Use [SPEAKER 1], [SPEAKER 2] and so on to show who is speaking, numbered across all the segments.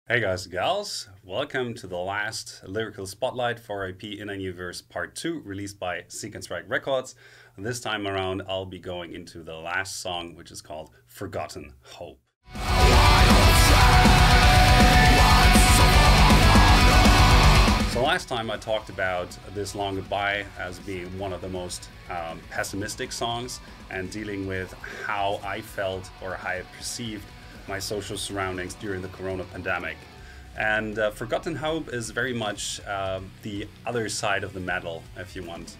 [SPEAKER 1] Hey guys and gals, welcome to the last Lyrical Spotlight for IP in a New Verse Part 2, released by Seek and Strike Records. This time around, I'll be going into the last song, which is called Forgotten Hope. So last time I talked about This Long Goodbye as being one of the most pessimistic songs and dealing with how I felt or how I perceived my social surroundings during the corona pandemic. And Forgotten Hope is very much the other side of the medal, if you want.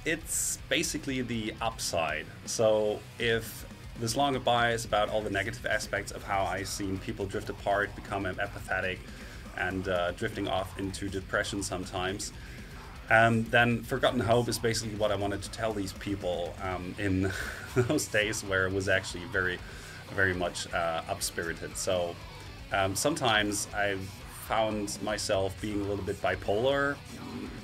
[SPEAKER 1] It's basically the upside. So if This Long Goodbye is about all the negative aspects of how I've seen people drift apart, become apathetic, and drifting off into depression sometimes, then Forgotten Hope is basically what I wanted to tell these people in those days where it was actually very much up-spirited. So sometimes I've found myself being a little bit bipolar,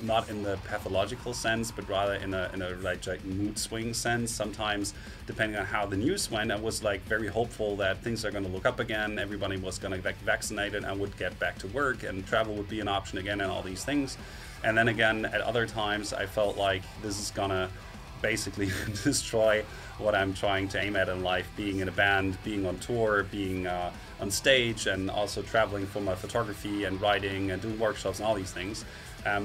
[SPEAKER 1] not in the pathological sense, but rather in a like mood swing sense. Sometimes, depending on how the news went, I was like very hopeful that things are going to look up again, everybody was going to get vaccinated, I would get back to work, and travel would be an option again, and all these things. And then again, at other times, I felt like this is gonna basically destroy what I'm trying to aim at in life, being in a band, being on tour, being on stage, and also traveling for my photography and writing and doing workshops and all these things.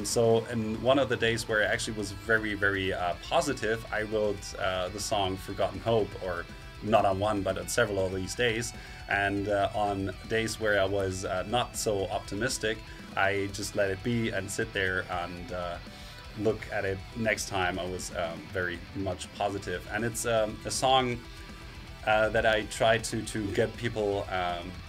[SPEAKER 1] So in one of the days where it actually was very positive, I wrote the song Forgotten Hope, or not on one, but on several of these days. And on days where I was not so optimistic, I just let it be and sit there and look at it next time. I was very much positive. And it's a song that I try to get people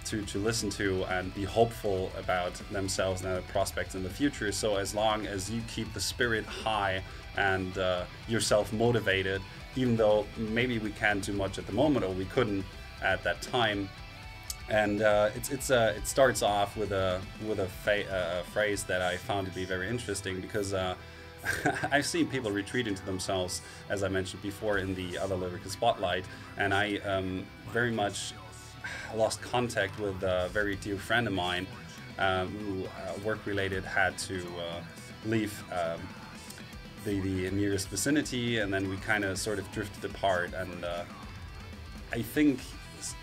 [SPEAKER 1] to listen to and be hopeful about themselves and their prospects in the future. So as long as you keep the spirit high and yourself motivated, even though maybe we can't do much at the moment, or we couldn't at that time. And it starts off with a phrase that I found to be very interesting, because I've seen people retreat into themselves, as I mentioned before in the other Lyrical Spotlight, and I very much lost contact with a very dear friend of mine who, work-related, had to leave the nearest vicinity, and then we kind of sort of drifted apart. And I think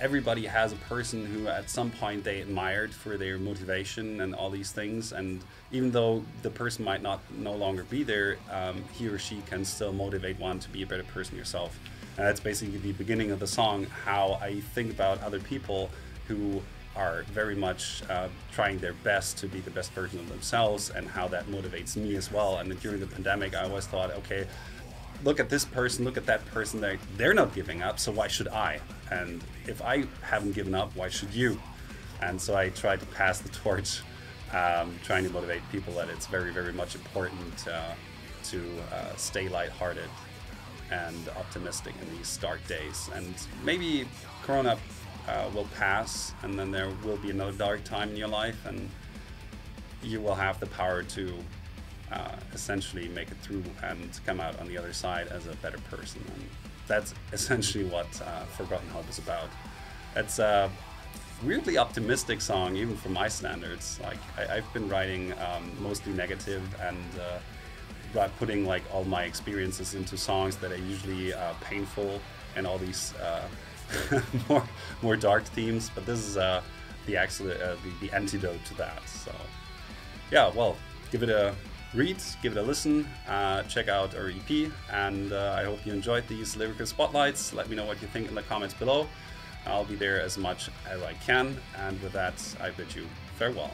[SPEAKER 1] everybody has a person who at some point they admired for their motivation and all these things, and even though the person might no longer be there, he or she can still motivate one to be a better person yourself. And that's basically the beginning of the song, how I think about other people who are very much trying their best to be the best version of themselves, and how that motivates me as well. And during the pandemic, I always thought, okay, look at this person, look at that person, they're not giving up, so why should I? And if I haven't given up, why should you? And so I try to pass the torch, trying to motivate people that it's very much important to stay lighthearted and optimistic in these dark days. And maybe Corona will pass, and then there will be another dark time in your life, and you will have the power to essentially make it through and come out on the other side as a better person. And that's essentially what Forgotten Hope is about. It's a weirdly optimistic song, even for my standards. Like I've been writing mostly negative, and putting like all my experiences into songs that are usually painful and all these more dark themes. But this is the antidote to that. So yeah, well, give it a read, give it a listen, check out our EP, and I hope you enjoyed these Lyrical Spotlights. Let me know what you think in the comments below. I'll be there as much as I can, and with that, I bid you farewell.